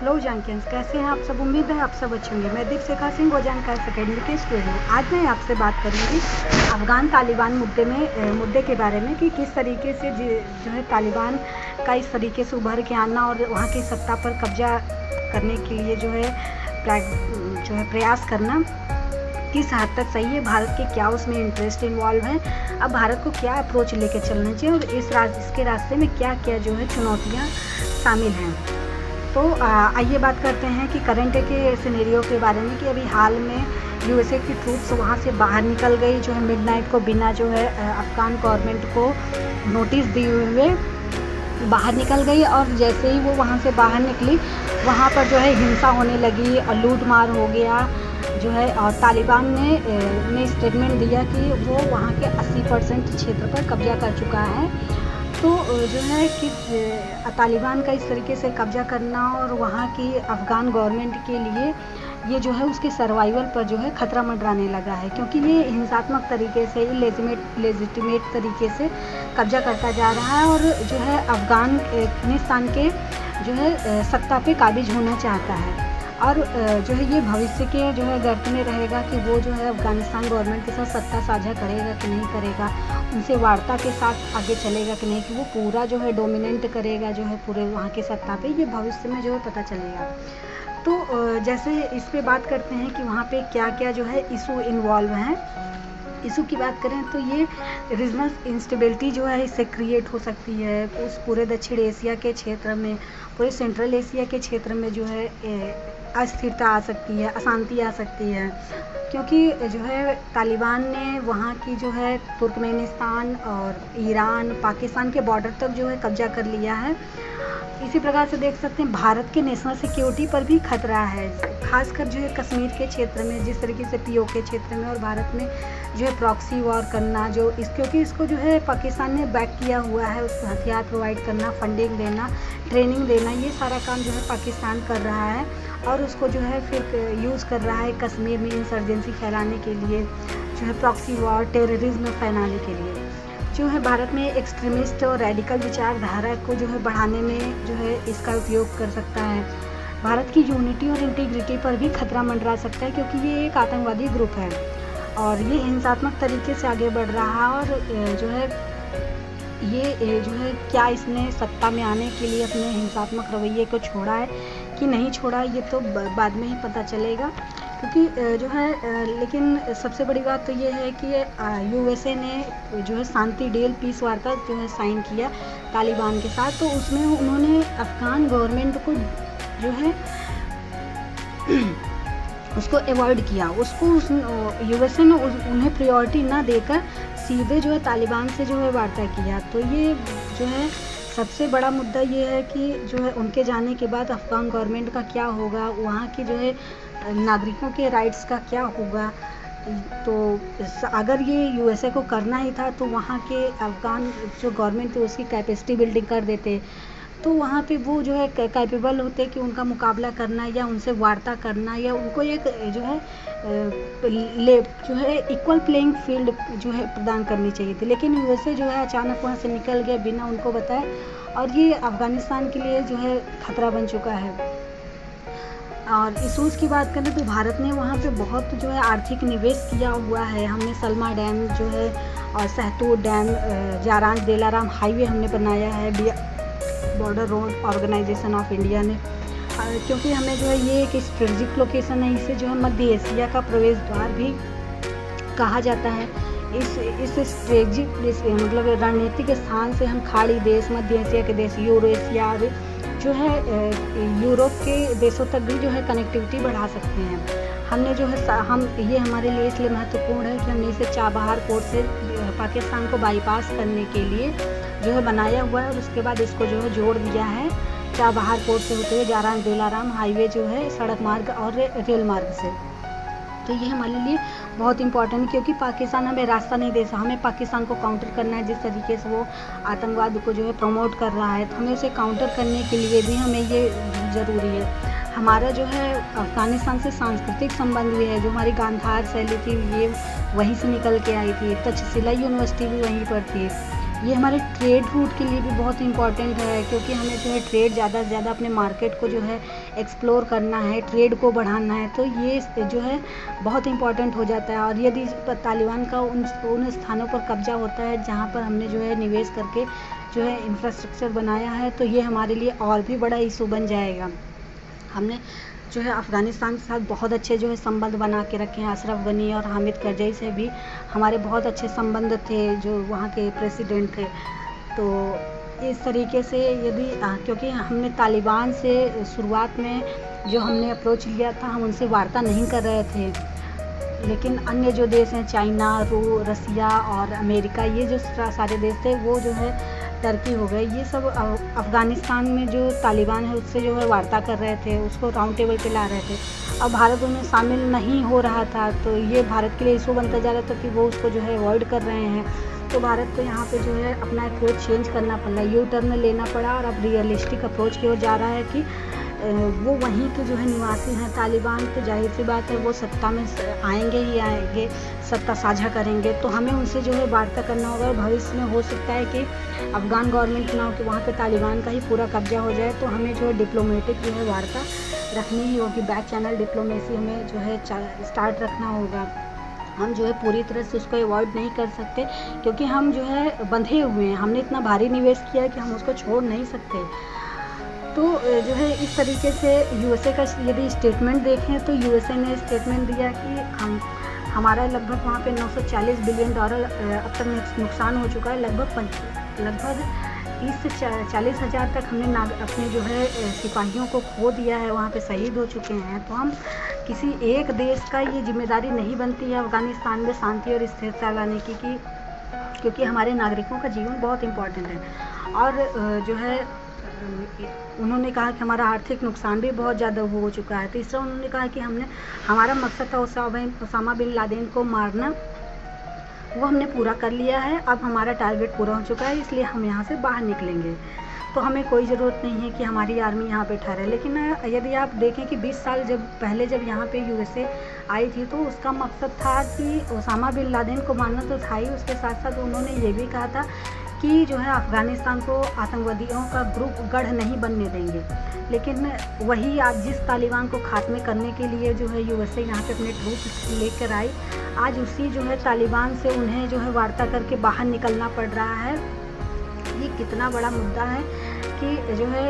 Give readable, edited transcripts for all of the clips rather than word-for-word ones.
Hello जानकियंस, कैसे हैं आप सब। उम्मीद है आप सब अच्छे होंगे। मैं दीपशिखा सिंह जानकार अकेडमी के स्टूडेंट हूँ। आज मैं आपसे बात करूँगी अफ़गान तालिबान मुद्दे के बारे में कि किस तरीके से जो है तालिबान का इस तरीके से उभर के आना और वहाँ की सत्ता पर कब्जा करने के लिए जो है प्रयास करना किस हद तक सही है, भारत के क्या उसमें इंटरेस्ट इन्वॉल्व है, अब भारत को क्या अप्रोच लेके चलना चाहिए और इसके रास्ते में क्या क्या जो है चुनौतियाँ शामिल हैं। तो आइए बात करते हैं कि करंट के सिनेरियो के बारे में कि अभी हाल में यूएसए की ट्रूप्स वहाँ से बाहर निकल गई जो है मिडनाइट को, बिना जो है अफ़गान गवर्नमेंट को नोटिस दिए हुए बाहर निकल गई। और जैसे ही वो वहाँ से बाहर निकली वहाँ पर जो है हिंसा होने लगी और लूट मार हो गया जो है। और तालिबान ने स्टेटमेंट दिया कि वो वहाँ के 80% क्षेत्र पर कब्जा कर चुका है। तो जो है कि तालिबान का इस तरीके से कब्जा करना और वहाँ की अफ़गान गवर्नमेंट के लिए ये जो है उसके सर्वाइवल पर जो है ख़तरा मंडराने लगा है, क्योंकि ये हिंसात्मक तरीके से लेजिटिमेट तरीके से कब्जा करता जा रहा है और जो है अफ़गानिस्तान के जो है सत्ता पे काबिज होना चाहता है। और जो है ये भविष्य के जो है गर्त में रहेगा कि वो जो है अफ़गानिस्तान गवर्नमेंट के साथ सत्ता साझा करेगा कि नहीं करेगा, उनसे वार्ता के साथ आगे चलेगा कि नहीं, कि वो पूरा जो है डोमिनेंट करेगा जो है पूरे वहाँ के सत्ता पे, ये भविष्य में जो है पता चलेगा। तो जैसे इस पे बात करते हैं कि वहाँ पे क्या क्या जो है इशू इन्वॉल्व हैं। इशू की बात करें तो ये रीजनल इंस्टेबिलिटी जो है इससे क्रिएट हो सकती है उस पूरे दक्षिण एशिया के क्षेत्र में, पूरे सेंट्रल एशिया के क्षेत्र में जो है अस्थिरता आ सकती है, अशांति आ सकती है, क्योंकि जो है तालिबान ने वहाँ की जो है तुर्कमेनिस्तान और ईरान पाकिस्तान के बॉर्डर तक जो है कब्जा कर लिया है। इसी प्रकार से देख सकते हैं भारत के नेशनल सिक्योरिटी पर भी खतरा है, खासकर जो है कश्मीर के क्षेत्र में, जिस तरीके से पीओके क्षेत्र में और भारत में जो है प्रॉक्सी वॉर करना, क्योंकि इसको जो है पाकिस्तान ने बैक किया हुआ है, उसको हथियार प्रोवाइड करना, फंडिंग देना, ट्रेनिंग देना, ये सारा काम जो है पाकिस्तान कर रहा है और उसको जो है फिर यूज़ कर रहा है कश्मीर में इंसर्जेंसी फैलाने के लिए, जो है प्रॉक्सी वॉर, टेररिज्म फैलाने के लिए। जो है भारत में एक्सट्रीमिस्ट और रेडिकल विचारधारा को जो है बढ़ाने में जो है इसका उपयोग कर सकता है। भारत की यूनिटी और इंटीग्रिटी पर भी खतरा मंडरा सकता है, क्योंकि ये एक आतंकवादी ग्रुप है और ये हिंसात्मक तरीके से आगे बढ़ रहा है। और जो है ये जो है क्या इसने सत्ता में आने के लिए अपने हिंसात्मक रवैये को छोड़ा है कि नहीं छोड़ा, ये तो बाद में ही पता चलेगा, क्योंकि जो है लेकिन सबसे बड़ी बात तो ये है कि यूएसए ने जो है शांति डील, पीस वार्ता जो है साइन किया तालिबान के साथ, तो उसमें उन्होंने अफ़गान गवर्नमेंट को जो है उसको अवॉइड किया, उसको यूएसए ने उन्हें प्रायोरिटी ना देकर सीधे जो है तालिबान से जो है वार्ता किया। तो ये जो है सबसे बड़ा मुद्दा ये है कि जो है उनके जाने के बाद अफ़गान गवर्नमेंट का क्या होगा, वहाँ की जो है नागरिकों के राइट्स का क्या होगा। तो अगर ये यूएसए को करना ही था तो वहाँ के अफ़गान जो गवर्नमेंट थी उसकी कैपेसिटी बिल्डिंग कर देते, तो वहाँ पे वो जो है कैपेबल होते कि उनका मुकाबला करना या उनसे वार्ता करना या उनको एक जो है इक्वल प्लेइंग फील्ड जो है प्रदान करनी चाहिए थी। लेकिन यूएसए जो है अचानक वहाँ से निकल गया बिना उनको बताए, और ये अफ़गानिस्तान के लिए जो है खतरा बन चुका है। और इशूज़ की बात करें तो भारत ने वहाँ पे बहुत जो है आर्थिक निवेश किया हुआ है। हमने सलमा डैम जो है और सहतूत डैम, जारान दिलाराम हाईवे हमने बनाया है Border Road Organisation of India ने, क्योंकि हमें जो है ये एक स्ट्रेटजिक लोकेशन है, इसे जो है मध्य एशिया का प्रवेश द्वार भी कहा जाता है। इस स्ट्रेटजिक मतलब रणनीतिक स्थान से हम खाड़ी देश, मध्य एशिया के देश, यूरेशिया जो है यूरोप के देशों तक भी जो है कनेक्टिविटी बढ़ा सकते हैं। हमने जो है ये हमारे लिए इसलिए महत्वपूर्ण है कि हमने इसे चाबहार पोर्ट से पाकिस्तान को बाईपास करने के लिए जो है बनाया हुआ है और उसके बाद इसको जो है जोड़ दिया है चाबहार पोर्ट से होते हुए जारान दिलाराम हाईवे जो है सड़क मार्ग और रेल मार्ग से। तो ये हमारे लिए बहुत इंपॉर्टेंट है, क्योंकि पाकिस्तान हमें रास्ता नहीं दे सकता, हमें पाकिस्तान को काउंटर करना है। जिस तरीके से वो आतंकवाद को जो है प्रमोट कर रहा है, तो हमें उसे काउंटर करने के लिए भी हमें ये ज़रूरी है। हमारा जो है अफ़गानिस्तान से सांस्कृतिक संबंध भी है, जो हमारी गांधार शैली थी ये वहीं से निकल के आई थी, तक्षशिला यूनिवर्सिटी भी वहीं पर थी। ये हमारे ट्रेड रूट के लिए भी बहुत इम्पॉर्टेंट है, क्योंकि हमें जो है ट्रेड ज़्यादा से ज़्यादा अपने मार्केट को जो है एक्सप्लोर करना है, ट्रेड को बढ़ाना है, तो ये जो है बहुत इम्पॉर्टेंट हो जाता है। और यदि तालिबान का उन स्थानों पर कब्जा होता है जहाँ पर हमने जो है निवेश करके जो है इंफ्रास्ट्रक्चर बनाया है, तो ये हमारे लिए और भी बड़ा इशू बन जाएगा। हमने जो है अफ़गानिस्तान के साथ बहुत अच्छे जो है संबंध बना के रखे हैं। अशरफ गनी और हामिद करज़ई से भी हमारे बहुत अच्छे संबंध थे, जो वहाँ के प्रेसिडेंट थे। तो इस तरीके से यदि क्योंकि हमने तालिबान से शुरुआत में जो हमने अप्रोच लिया था, हम उनसे वार्ता नहीं कर रहे थे, लेकिन अन्य जो देश हैं चाइना, रसिया और अमेरिका, ये जो सारे देश थे वो जो है टर्की हो गए, ये सब अफ़गानिस्तान में जो तालिबान है उससे जो है वार्ता कर रहे थे, उसको राउंड टेबल पे ला रहे थे। अब भारत उनमें शामिल नहीं हो रहा था, तो ये भारत के लिए इशू बनता जा रहा था कि वो उसको जो है अवॉइड कर रहे हैं। तो भारत को यहाँ पे जो है अपना अप्रोच चेंज करना पड़ा, यू टर्न लेना पड़ा, और अब रियलिस्टिक अप्रोच की ओर जा रहा है कि वो वहीं के जो है निवासी हैं तालिबान, तो जाहिर सी बात है वो सत्ता में आएंगे ही आएंगे, सत्ता साझा करेंगे, तो हमें उनसे जो है वार्ता करना होगा। भविष्य में हो सकता है कि अफ़गान गवर्नमेंट ना हो कि वहाँ पे तालिबान का ही पूरा कब्जा हो जाए, तो हमें जो है डिप्लोमेटिक जो है वार्ता रखनी ही होगी, बैक चैनल डिप्लोमेसी हमें जो है स्टार्ट रखना होगा। हम जो है पूरी तरह से उसको अवॉइड नहीं कर सकते, क्योंकि हम जो है बंधे हुए हैं, हमने इतना भारी निवेश किया है कि हम उसको छोड़ नहीं सकते। तो जो है इस तरीके से यूएसए का यदि स्टेटमेंट देखें, तो यूएसए ने स्टेटमेंट दिया कि हमारा लगभग वहाँ पे $940 बिलियन अब तक नुकसान हो चुका है। लगभग 30 से 40 हज़ार तक हमने अपने जो है सिपाहियों को खो दिया है, वहाँ पे शहीद हो चुके हैं। तो हम किसी एक देश का ये जिम्मेदारी नहीं बनती है अफ़गानिस्तान में शांति और स्थिरता लाने की, क्योंकि हमारे नागरिकों का जीवन बहुत इम्पोर्टेंट है। और जो है उन्होंने कहा कि हमारा आर्थिक नुकसान भी बहुत ज़्यादा हो चुका है। तीसरा उन्होंने कहा कि हमारा मकसद था ओसामा बिन लादेन को मारना, वो हमने पूरा कर लिया है, अब हमारा टारगेट पूरा हो चुका है, इसलिए हम यहाँ से बाहर निकलेंगे। तो हमें कोई ज़रूरत नहीं है कि हमारी आर्मी यहाँ पे ठहरे। लेकिन यदि आप देखें कि 20 साल पहले जब यहाँ पे यूएसए आई थी, तो उसका मकसद था कि ओसामा बिन लादेन को मारना तो था ही, उसके साथ साथ उन्होंने ये भी कहा था कि जो है अफ़गानिस्तान को आतंकवादियों का ग्रुप गढ़ नहीं बनने देंगे। लेकिन वही आज जिस तालिबान को खात्मे करने के लिए जो है यूएसए यहाँ पे अपने ट्रूप लेकर आई, आज उसी जो है तालिबान से उन्हें जो है वार्ता करके बाहर निकलना पड़ रहा है। ये कितना बड़ा मुद्दा है कि जो है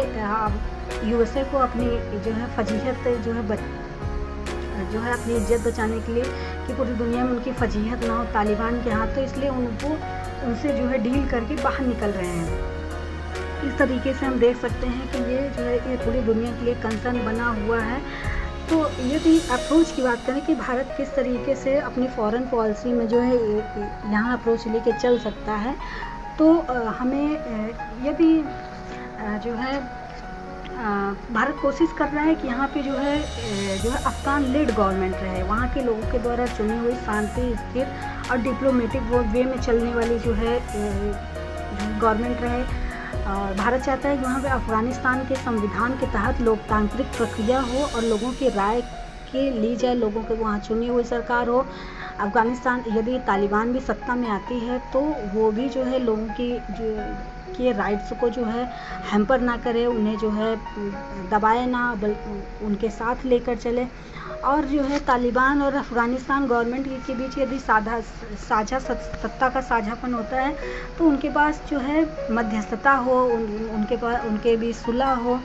यूएसए को अपनी जो है फजीहत जो है अपनी इज्जत बचाने के लिए कि पूरी दुनिया में उनकी फजीहत ना हो तालिबान के हाथ, तो इसलिए उनसे जो है डील करके बाहर निकल रहे हैं। इस तरीके से हम देख सकते हैं कि ये जो है ये पूरी दुनिया के लिए कंसर्न बना हुआ है। तो यदि अप्रोच की बात करें कि भारत किस तरीके से अपनी फॉरेन पॉलिसी में जो है यहाँ अप्रोच लेके चल सकता है, तो हमें यदि जो है भारत कोशिश कर रहा है कि यहाँ पे जो है अफ़गान लीड गवर्नमेंट रहे, वहाँ के लोगों के द्वारा चुनी हुई शांति स्थिर और डिप्लोमेटिक वे में चलने वाली जो है गवर्नमेंट रहे। भारत चाहता है कि वहाँ पे अफ़गानिस्तान के संविधान के तहत लोकतांत्रिक प्रक्रिया हो और लोगों की राय के ली जाए, लोगों के वहाँ चुनी हुई सरकार हो। अफ़गानिस्तान यदि तालिबान भी सत्ता में आती है तो वो भी जो है लोगों के राइट्स को जो है हैम्पर ना करे, उन्हें जो है दबाए ना, उनके साथ लेकर चले। और जो है तालिबान और अफ़गानिस्तान गवर्नमेंट के बीच यदि साझा सत्ता का साझापन होता है, तो उनके पास जो है मध्यस्थता हो, उनके बीच सुलह हो।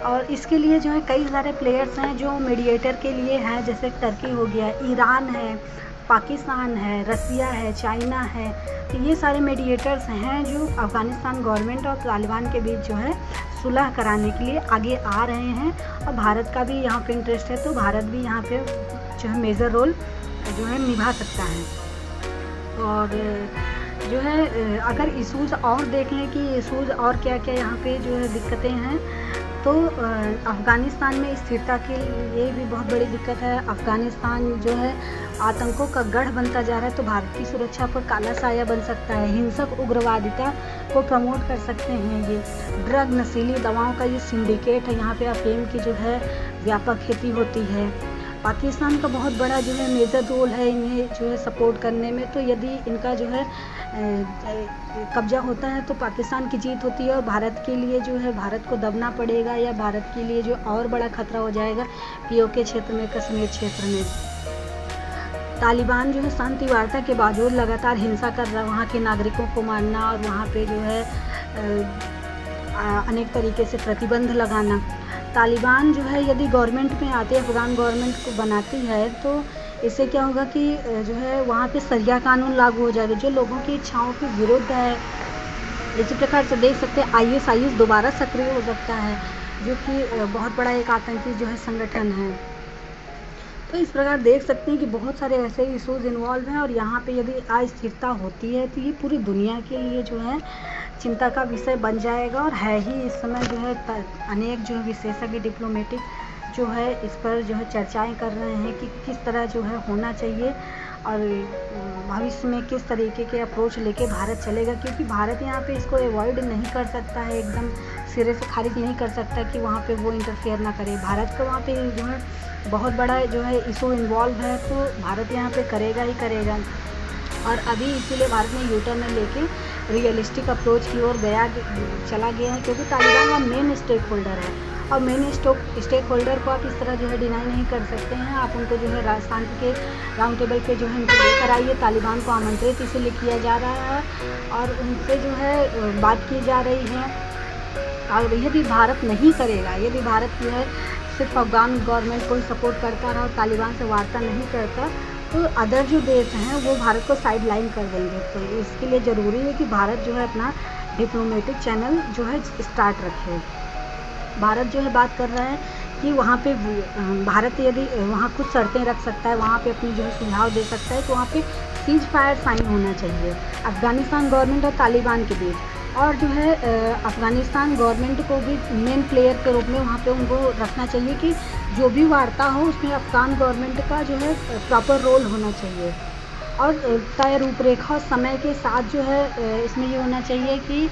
और इसके लिए जो है कई सारे प्लेयर्स हैं जो मीडिएटर के लिए हैं, जैसे टर्की हो गया, ईरान है, पाकिस्तान है, रसिया है, चाइना है। तो ये सारे मीडिएटर्स हैं जो अफ़गानिस्तान गवर्नमेंट और तालिबान के बीच जो है सुलह कराने के लिए आगे आ रहे हैं। और भारत का भी यहाँ पे इंटरेस्ट है, तो भारत भी यहाँ पे जो है मेजर रोल जो है निभा सकता है। और जो है अगर इशूज़ और देख लें कि इशूज़ और क्या क्या यहाँ पे जो है दिक्कतें हैं, तो अफ़गानिस्तान में स्थिरता के लिए भी बहुत बड़ी दिक्कत है। अफ़गानिस्तान जो है आतंकों का गढ़ बनता जा रहा है, तो भारत की सुरक्षा पर काला साया बन सकता है। हिंसक उग्रवादिता को प्रमोट कर सकते हैं। ये ड्रग नशीली दवाओं का ये सिंडिकेट है, यहाँ पे अफीम की जो है व्यापक खेती होती है। पाकिस्तान का बहुत बड़ा जो है मेजर रोल है इन्हें जो है सपोर्ट करने में। तो यदि इनका जो है कब्जा होता है तो पाकिस्तान की जीत होती है, और भारत के लिए जो है भारत को दबना पड़ेगा, या भारत के लिए जो और बड़ा खतरा हो जाएगा पीओके क्षेत्र में, कश्मीर क्षेत्र में। तालिबान जो है शांति वार्ता के बावजूद लगातार हिंसा कर रहा है, वहाँ के नागरिकों को मारना और वहाँ पे जो है अनेक तरीके से प्रतिबंध लगाना। तालिबान जो है यदि गवर्नमेंट में आती है, अफगान गवर्नमेंट को बनाती है, तो इससे क्या होगा कि जो है वहाँ पे शरिया कानून लागू हो जाएगा जो लोगों की इच्छाओं के विरुद्ध है। इसी प्रकार से देख सकते हैं आईएस दोबारा सक्रिय हो सकता है, जो कि बहुत बड़ा एक आतंकी जो है संगठन है। तो इस प्रकार देख सकते हैं कि बहुत सारे ऐसे इश्यूज इन्वॉल्व हैं, और यहाँ पे यदि अस्थिरता होती है तो ये पूरी दुनिया के लिए जो है चिंता का विषय बन जाएगा, और है ही। इस समय जो है अनेक जो है विशेषज्ञ डिप्लोमेटिक जो है इस पर जो है चर्चाएं कर रहे हैं कि किस तरह जो है होना चाहिए, और भविष्य में किस तरीके के अप्रोच लेके भारत चलेगा, क्योंकि भारत यहाँ पे इसको अवॉइड नहीं कर सकता है, एकदम सिरे से खारिज नहीं कर सकता कि वहाँ पे वो इंटरफेयर ना करे। भारत का वहाँ पे जो है बहुत बड़ा जो है इशू इन्वॉल्व है, तो भारत यहाँ पे करेगा ही करेगा। और अभी इसीलिए भारत ने यूटर्न लेके रियलिस्टिक अप्रोच की ओर चला गया है, क्योंकि तालिबान का मेन स्टेक होल्डर है, और मेन स्टेक होल्डर को आप इस तरह जो है डिनाई नहीं कर सकते हैं। आप उनको जो है शांति के राउंड टेबल पे जो है उनको लेकर आइए। तालिबान को आमंत्रित इसीलिए किया जा रहा है, और उनसे जो है बात की जा रही है। और यदि भारत नहीं करेगा, यदि भारत जो है सिर्फ अफगान गवर्नमेंट को ही सपोर्ट करता रहा और तालिबान से वार्ता नहीं करता, तो अदर जो देश हैं वो भारत को साइड लाइन कर देंगे। तो इसके लिए ज़रूरी है कि भारत जो है अपना डिप्लोमेटिक चैनल जो है स्टार्ट रखे। भारत जो है बात कर रहा है कि वहाँ पे भारत यदि वहाँ कुछ शर्तें रख सकता है, वहाँ पे अपनी जो है सुझाव दे सकता है, तो वहाँ पे सीज फायर साइन होना चाहिए अफ़गानिस्तान गवर्नमेंट और तालिबान के बीच। और जो है अफ़गानिस्तान गवर्नमेंट को भी मेन प्लेयर के रूप में वहाँ पे उनको रखना चाहिए कि जो भी वार्ता हो उसमें अफ़गान गवर्नमेंट का जो है प्रॉपर रोल होना चाहिए। और तय रूपरेखा और समय के साथ जो है इसमें ये होना चाहिए कि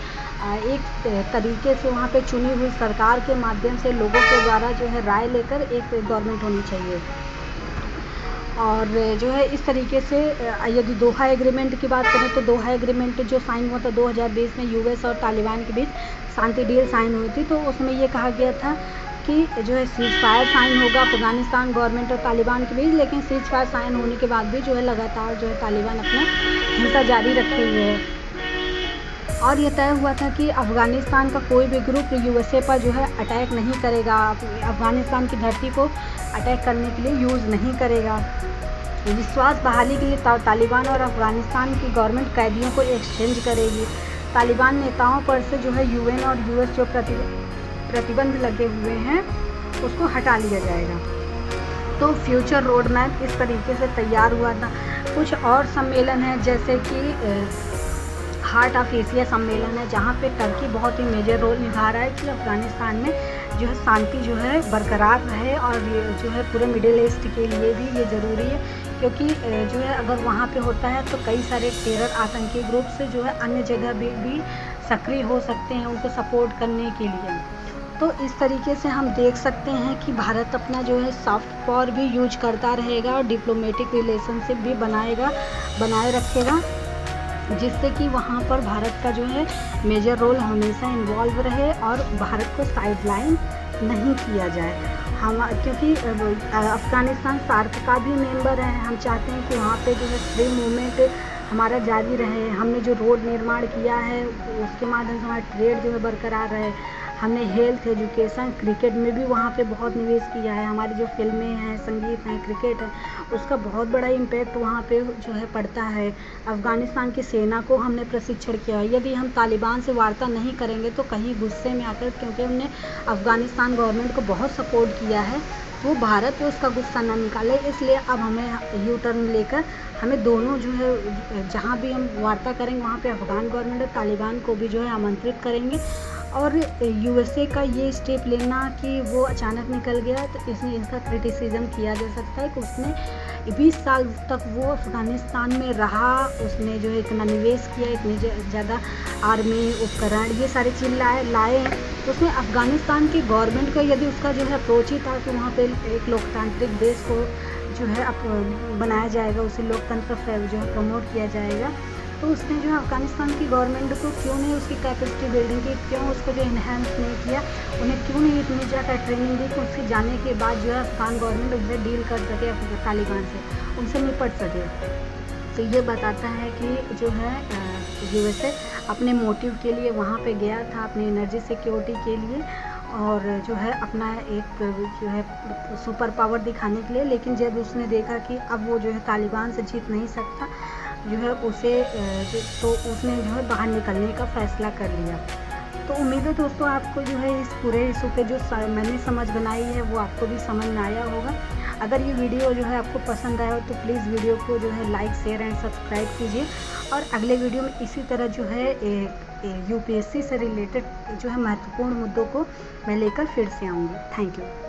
एक तरीके से वहाँ पे चुनी हुई सरकार के माध्यम से लोगों के द्वारा जो है राय लेकर एक गवर्नमेंट होनी चाहिए। और जो है इस तरीके से यदि दोहा एग्रीमेंट की बात करें तो दोहा एग्रीमेंट जो साइन हुआ था 2020 में यूएस और तालिबान के बीच शांति डील साइन हुई थी, तो उसमें ये कहा गया था कि जो है सीज फायर साइन होगा अफ़गानिस्तान गवर्नमेंट और तालिबान के बीच। लेकिन सीज फायर साइन होने के बाद भी जो है लगातार जो है तालिबान अपना हिंसा जारी रखे हुए है। और ये तय हुआ था कि अफ़गानिस्तान का कोई भी ग्रुप यूएसए पर जो है अटैक नहीं करेगा, अफ़गानिस्तान की धरती को अटैक करने के लिए यूज़ नहीं करेगा। विश्वास बहाली के लिए तालिबान और अफ़गानिस्तान की गवर्नमेंट कैदियों को एक्सचेंज करेगी। तालिबान नेताओं पर से जो है यूएन और यूएस जो प्रतिबंध लगे हुए हैं उसको हटा लिया जाएगा। तो फ्यूचर रोड मैप इस तरीके से तैयार हुआ था। कुछ और सम्मेलन है जैसे कि हार्ट ऑफ एशिया सम्मेलन है, जहाँ पे टर्की बहुत ही मेजर रोल निभा रहा है कि अफ़गानिस्तान में जो है शांति जो है बरकरार रहे। और ये जो है पूरे मिडिल ईस्ट के लिए भी ये ज़रूरी है, क्योंकि जो है अगर वहाँ पे होता है तो कई सारे टेरर आतंकी ग्रुप से जो है अन्य जगह भी सक्रिय हो सकते हैं उनको सपोर्ट करने के लिए। तो इस तरीके से हम देख सकते हैं कि भारत अपना जो है सॉफ्ट पावर भी यूज करता रहेगा और डिप्लोमेटिक रिलेशनशिप भी बनाए रखेगा, जिससे कि वहाँ पर भारत का जो है मेजर रोल हमेशा इन्वॉल्व रहे और भारत को साइडलाइन नहीं किया जाए। हम क्योंकि अफ़गानिस्तान सार्क का भी मेंबर है, हम चाहते हैं कि वहाँ पे जो है फ्री मूवमेंट हमारा जारी रहे। हमने जो रोड निर्माण किया है उसके माध्यम से हमारा ट्रेड जो है बरकरार रहे। हमने हेल्थ, एजुकेशन, क्रिकेट में भी वहाँ पे बहुत निवेश किया है। हमारी जो फिल्में हैं, संगीत हैं, क्रिकेट है, उसका बहुत बड़ा इम्पैक्ट वहाँ पे जो है पड़ता है। अफ़गानिस्तान की सेना को हमने प्रशिक्षण किया है। यदि हम तालिबान से वार्ता नहीं करेंगे तो कहीं गुस्से में आकर, क्योंकि हमने अफ़गानिस्तान गवर्नमेंट को बहुत सपोर्ट किया है, वो भारत पे उसका गुस्सा ना निकाले। इसलिए अब हमें यू टर्न लेकर हमें दोनों जो है जहाँ भी हम वार्ता करेंगे वहाँ पे अफ़गान गवर्नमेंट और तालिबान को भी जो है आमंत्रित करेंगे। और यूएसए का ये स्टेप लेना कि वो अचानक निकल गया, तो इसका क्रिटिसिज्म किया जा सकता है कि उसने 20 साल तक वो अफ़गानिस्तान में रहा, उसने जो है इतना निवेश किया, इतनी ज़्यादा आर्मी उपकरण ये सारी चीज़ लाए। तो उसने अफ़गानिस्तान की गवर्नमेंट का यदि उसका जो है अप्रोच ही था कि वहाँ पे एक लोकतांत्रिक देश को जो है बनाया जाएगा, उसे लोकतंत्र जो है प्रमोट किया जाएगा, तो तो उसने जो है अफ़गानिस्तान की गवर्नमेंट को क्यों नहीं उसकी कैपेसिटी बिल्डिंग की, क्यों उसको जो इन्हेंस नहीं किया, उन्हें क्यों नहीं इतनी ज़्यादा ट्रेनिंग दी कि उसके जाने के बाद जो है अफ़गान गवर्नमेंट उनसे डील कर सके, तालिबान से उनसे निपट सके। तो ये बताता है कि जो है यूएसए अपने मोटिव के लिए वहाँ पे गया था, अपनी एनर्जी सिक्योरिटी के लिए, और जो है अपना एक जो है सुपर पावर दिखाने के लिए। लेकिन जब उसने देखा कि अब वो जो है तालिबान से जीत नहीं सकता, जो है उसे तो उसने जो है बाहर निकलने का फ़ैसला कर लिया। तो उम्मीद है दोस्तों आपको जो है इस पूरे इशू पे जो मैंने समझ बनाई है वो आपको भी समझ में आया होगा। अगर ये वीडियो जो है आपको पसंद आया हो तो प्लीज़ वीडियो को जो है लाइक, शेयर एंड सब्सक्राइब कीजिए। और अगले वीडियो में इसी तरह जो है यूपीएससी से रिलेटेड जो है महत्वपूर्ण मुद्दों को मैं लेकर फिर से आऊँगी। Thank you.